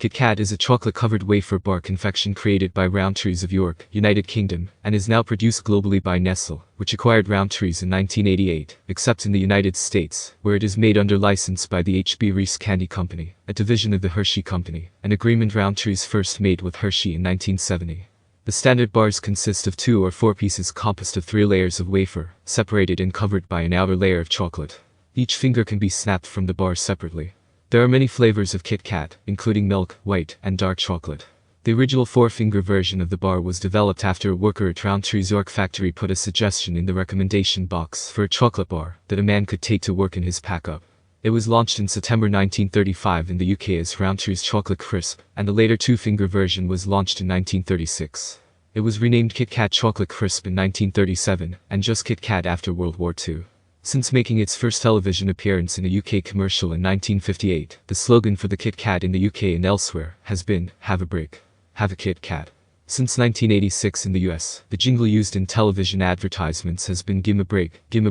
KitKat is a chocolate-covered wafer bar confection created by Rowntrees of York, United Kingdom, and is now produced globally by Nestle, which acquired Rowntrees in 1988, except in the United States, where it is made under license by the H.B. Reese Candy Company, a division of the Hershey Company, an agreement Rowntrees first made with Hershey in 1970. The standard bars consist of 2 or 4 pieces composed of 3 layers of wafer, separated and covered by an outer layer of chocolate. Each finger can be snapped from the bar separately. There are many flavors of KitKat, including milk, white, and dark chocolate. The original 4-finger version of the bar was developed after a worker at Rowntrees York factory put a suggestion in the recommendation box for a chocolate bar that a man could take to work in his pack-up. It was launched in September 1935 in the UK as Rowntrees Chocolate Crisp, and the later 2-finger version was launched in 1936. It was renamed KitKat Chocolate Crisp in 1937, and just KitKat after World War II. Since making its first television appearance in a UK commercial in 1958, the slogan for the KitKat in the UK and elsewhere has been, "Have a break. Have a KitKat." Since 1986 in the US, the jingle used in television advertisements has been "Gimme a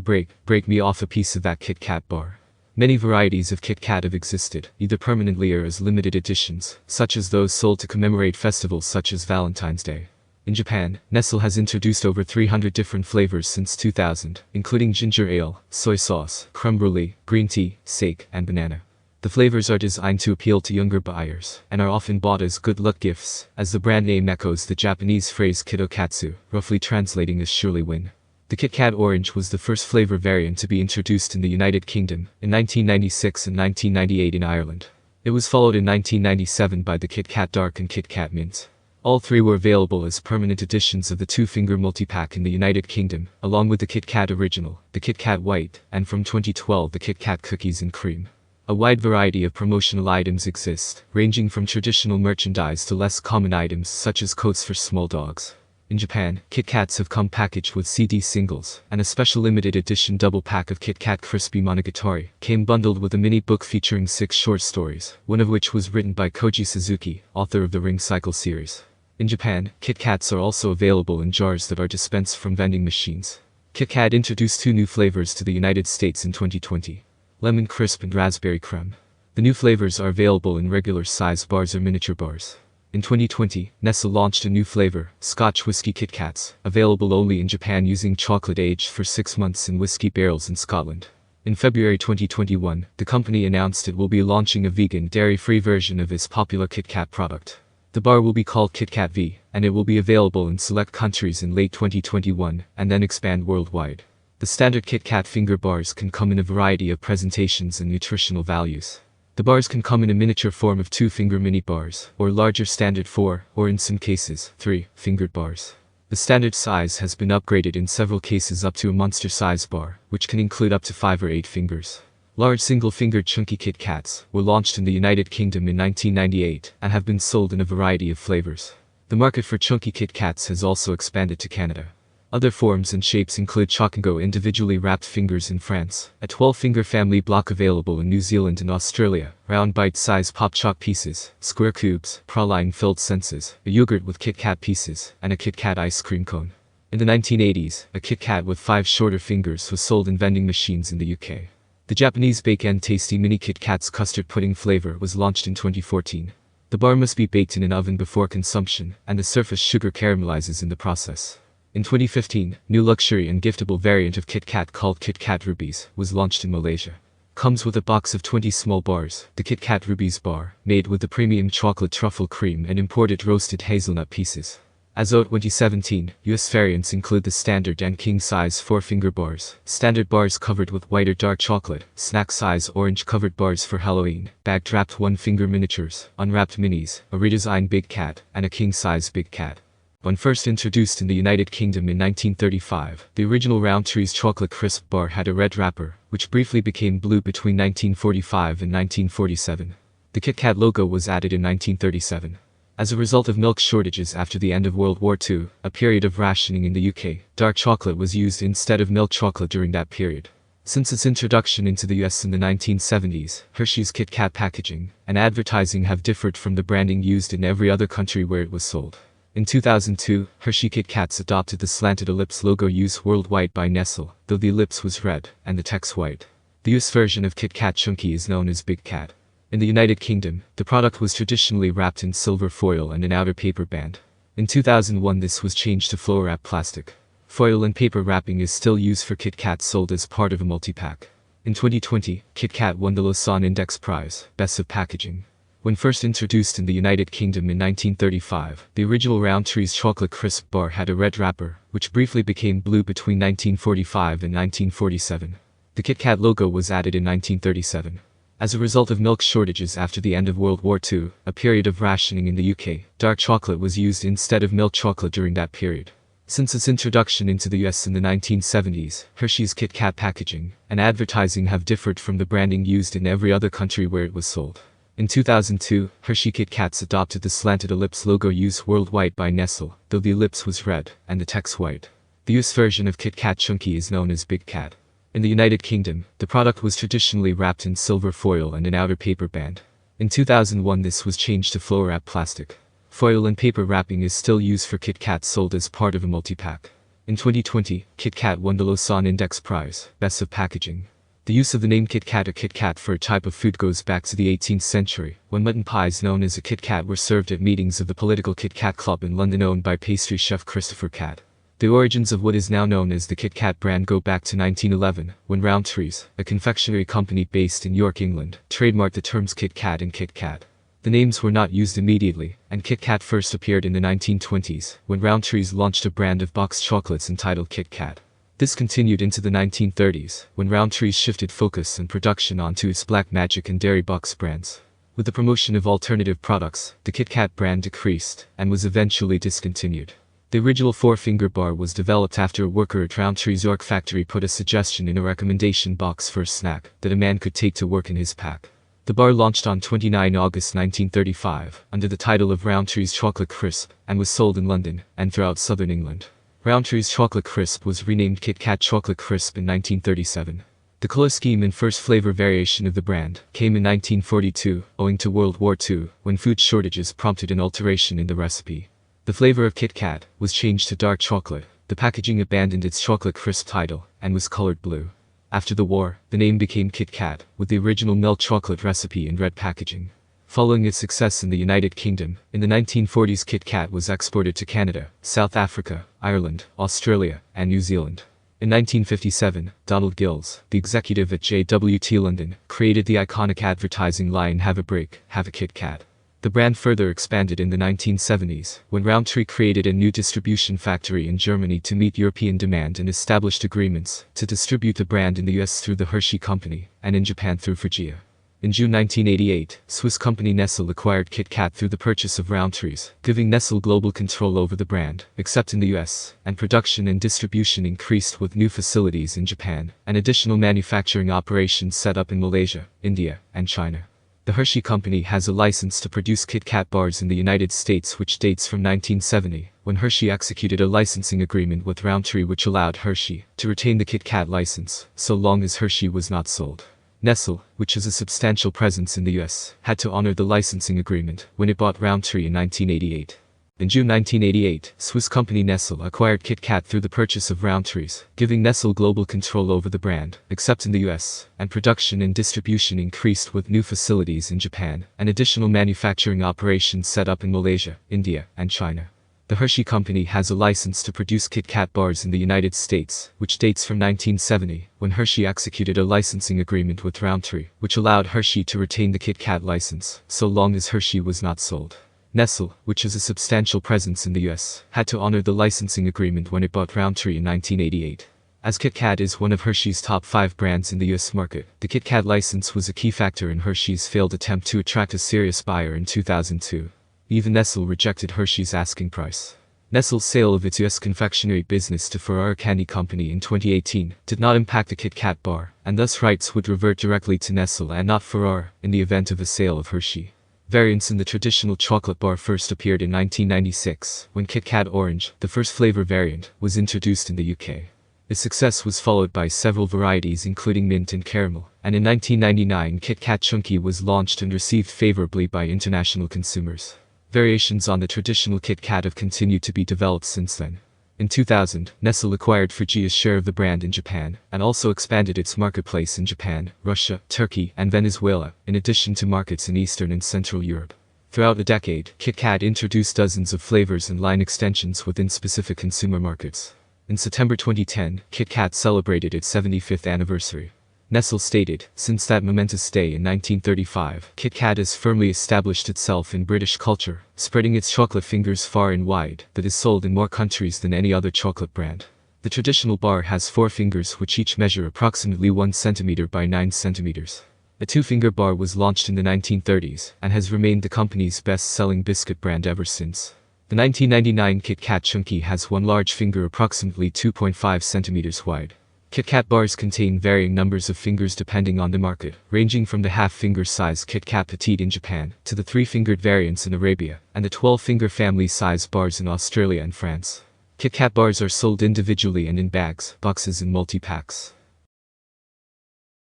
break, break me off a piece of that KitKat bar." Many varieties of KitKat have existed, either permanently or as limited editions, such as those sold to commemorate festivals such as Valentine's Day. In Japan, Nestle has introduced over 300 different flavors since 2000, including ginger ale, soy sauce, creme brulee, green tea, sake, and banana. The flavors are designed to appeal to younger buyers, and are often bought as good luck gifts, as the brand name echoes the Japanese phrase kitokatsu, roughly translating as surely win. The KitKat Orange was the first flavor variant to be introduced in the United Kingdom, in 1996 and 1998 in Ireland. It was followed in 1997 by the KitKat Dark and KitKat Mint. All 3 were available as permanent editions of the 2-finger multi-pack in the United Kingdom, along with the KitKat Original, the KitKat White, and from 2012 the KitKat Cookies and Cream. A wide variety of promotional items exist, ranging from traditional merchandise to less common items such as coats for small dogs. In Japan, KitKats have come packaged with CD singles, and a special limited edition double pack of KitKat Crispy Monogatari came bundled with a mini book featuring 6 short stories, one of which was written by Koji Suzuki, author of the Ring Cycle series. In Japan, KitKats are also available in jars that are dispensed from vending machines. KitKat introduced 2 new flavors to the United States in 2020: Lemon Crisp and Raspberry Creme. The new flavors are available in regular size bars or miniature bars. In 2020, Nestle launched a new flavor, Scotch Whiskey KitKats, available only in Japan using chocolate aged for 6 months in whiskey barrels in Scotland. In February 2021, the company announced it will be launching a vegan, dairy-free version of its popular KitKat product. The bar will be called KitKat V, and it will be available in select countries in late 2021, and then expand worldwide. The standard KitKat finger bars can come in a variety of presentations and nutritional values. The bars can come in a miniature form of 2-finger mini bars, or larger standard 4, or in some cases, 3-fingered bars. The standard size has been upgraded in several cases up to a monster size bar, which can include up to 5 or 8 fingers. Large single-fingered chunky KitKats were launched in the United Kingdom in 1998 and have been sold in a variety of flavors. The market for chunky KitKats has also expanded to Canada. Other forms and shapes include Choc-and-Go individually wrapped fingers in France, a 12-finger family block available in New Zealand and Australia, round bite-sized pop choc pieces, square cubes, praline-filled senses, a yogurt with KitKat pieces, and a KitKat ice cream cone. In the 1980s, a KitKat with 5 shorter fingers was sold in vending machines in the UK. The Japanese Bake-N Tasty Mini KitKat's custard pudding flavor was launched in 2014. The bar must be baked in an oven before consumption, and the surface sugar caramelizes in the process. In 2015, new luxury and giftable variant of KitKat called KitKat Rubies was launched in Malaysia. Comes with a box of 20 small bars, the KitKat Rubies bar, made with the premium chocolate truffle cream and imported roasted hazelnut pieces. As of 2017, US variants include the standard and king-size 4-finger bars, standard bars covered with white or dark chocolate, snack-size orange covered bars for Halloween, bag-wrapped 1-finger miniatures, unwrapped minis, a redesigned Big Cat, and a king-size Big Cat. When first introduced in the United Kingdom in 1935, the original Rowntrees Chocolate Crisp bar had a red wrapper, which briefly became blue between 1945 and 1947. The KitKat logo was added in 1937. As a result of milk shortages after the end of World War II, a period of rationing in the UK, dark chocolate was used instead of milk chocolate during that period. Since its introduction into the US in the 1970s, Hershey's KitKat packaging and advertising have differed from the branding used in every other country where it was sold. In 2002, Hershey KitKats adopted the slanted ellipse logo used worldwide by Nestle, though the ellipse was red and the text white. The US version of KitKat Chunky is known as Big Cat. In the United Kingdom, the product was traditionally wrapped in silver foil and an outer paper band. In 2001 this was changed to floor wrap plastic. Foil and paper wrapping is still used for KitKat sold as part of a multi-pack. In 2020, KitKat won the Lausanne Index Prize, Best of Packaging. When first introduced in the United Kingdom in 1935, the original Rowntree's chocolate crisp bar had a red wrapper, which briefly became blue between 1945 and 1947. The KitKat logo was added in 1937. As a result of milk shortages after the end of World War II, a period of rationing in the UK, dark chocolate was used instead of milk chocolate during that period. Since its introduction into the US in the 1970s, Hershey's KitKat packaging and advertising have differed from the branding used in every other country where it was sold. In 2002, Hershey KitKats adopted the slanted ellipse logo used worldwide by Nestle, though the ellipse was red and the text white. The US version of KitKat Chunky is known as Big Cat. In the United Kingdom, the product was traditionally wrapped in silver foil and an outer paper band. In 2001 this was changed to floor wrap plastic. Foil and paper wrapping is still used for KitKat sold as part of a multi-pack. In 2020, KitKat won the Lausanne Index Prize, Best of Packaging. The use of the name KitKat or KitKat for a type of food goes back to the 18th century, when mutton pies known as a KitKat were served at meetings of the political KitKat Club in London owned by pastry chef Christopher Cat. The origins of what is now known as the KitKat brand go back to 1911, when Rowntree's, a confectionery company based in York, England, trademarked the terms KitKat and KitKat. The names were not used immediately, and KitKat first appeared in the 1920s, when Rowntree's launched a brand of boxed chocolates entitled KitKat. This continued into the 1930s, when Rowntree's shifted focus and production onto its Black Magic and Dairy Box brands. With the promotion of alternative products, the KitKat brand decreased, and was eventually discontinued. The original four-finger bar was developed after a worker at Rowntree's York factory put a suggestion in a recommendation box for a snack that a man could take to work in his pack. The bar launched on 29 August 1935, under the title of Rowntree's Chocolate Crisp, and was sold in London, and throughout southern England. Rowntree's Chocolate Crisp was renamed KitKat Chocolate Crisp in 1937. The color scheme and first flavor variation of the brand came in 1942, owing to World War II, when food shortages prompted an alteration in the recipe. The flavor of KitKat was changed to dark chocolate, the packaging abandoned its chocolate crisp title, and was colored blue. After the war, the name became KitKat, with the original milk chocolate recipe in red packaging. Following its success in the United Kingdom, in the 1940s KitKat was exported to Canada, South Africa, Ireland, Australia, and New Zealand. In 1957, Donald Gills, the executive at JWT London, created the iconic advertising line "Have a break, have a KitKat." The brand further expanded in the 1970s, when Rowntreee created a new distribution factory in Germany to meet European demand and established agreements to distribute the brand in the US through the Hershey Company, and in Japan through Fujiya. In June 1988, Swiss company Nestle acquired KitKat through the purchase of Rowntree's, giving Nestle global control over the brand, except in the US, and production and distribution increased with new facilities in Japan, and additional manufacturing operations set up in Malaysia, India, and China. The Hershey Company has a license to produce KitKat bars in the United States which dates from 1970, when Hershey executed a licensing agreement with Rowntreee which allowed Hershey to retain the KitKat license, so long as Hershey was not sold. Nestle, which has a substantial presence in the US, had to honor the licensing agreement when it bought Rowntreee in 1988. In June 1988, Swiss company Nestle acquired KitKat through the purchase of Rowntree's, giving Nestle global control over the brand, except in the US, and production and distribution increased with new facilities in Japan, and additional manufacturing operations set up in Malaysia, India, and China. The Hershey Company has a license to produce KitKat bars in the United States, which dates from 1970, when Hershey executed a licensing agreement with Rowntreee, which allowed Hershey to retain the KitKat license, so long as Hershey was not sold. Nestle, which has a substantial presence in the US, had to honor the licensing agreement when it bought Rowntreee in 1988. As KitKat is one of Hershey's top 5 brands in the US market, the KitKat license was a key factor in Hershey's failed attempt to attract a serious buyer in 2002. Even Nestle rejected Hershey's asking price. Nestle's sale of its US confectionery business to Ferrara Candy Company in 2018 did not impact the KitKat bar, and thus rights would revert directly to Nestle and not Ferrara in the event of a sale of Hershey. Variants in the traditional chocolate bar first appeared in 1996, when KitKat Orange, the first flavor variant, was introduced in the UK. Its success was followed by several varieties including mint and caramel, and in 1999 KitKat Chunky was launched and received favorably by international consumers. Variations on the traditional KitKat have continued to be developed since then. In 2000, Nestle acquired Fujia's share of the brand in Japan, and also expanded its marketplace in Japan, Russia, Turkey, and Venezuela, in addition to markets in Eastern and Central Europe. Throughout a decade, KitKat introduced dozens of flavors and line extensions within specific consumer markets. In September 2010, KitKat celebrated its 75th anniversary. Nestle stated, "Since that momentous day in 1935, KitKat has firmly established itself in British culture, spreading its chocolate fingers far and wide, that is sold in more countries than any other chocolate brand." The traditional bar has 4 fingers which each measure approximately 1 centimeter by 9 centimeters. A 2-finger bar was launched in the 1930s, and has remained the company's best-selling biscuit brand ever since. The 1999 KitKat Chunky has 1 large finger approximately 2.5 centimeters wide. KitKat bars contain varying numbers of fingers depending on the market, ranging from the half-finger size KitKat Petite in Japan, to the 3-fingered variants in Arabia, and the 12-finger family size bars in Australia and France. KitKat bars are sold individually and in bags, boxes and multi-packs.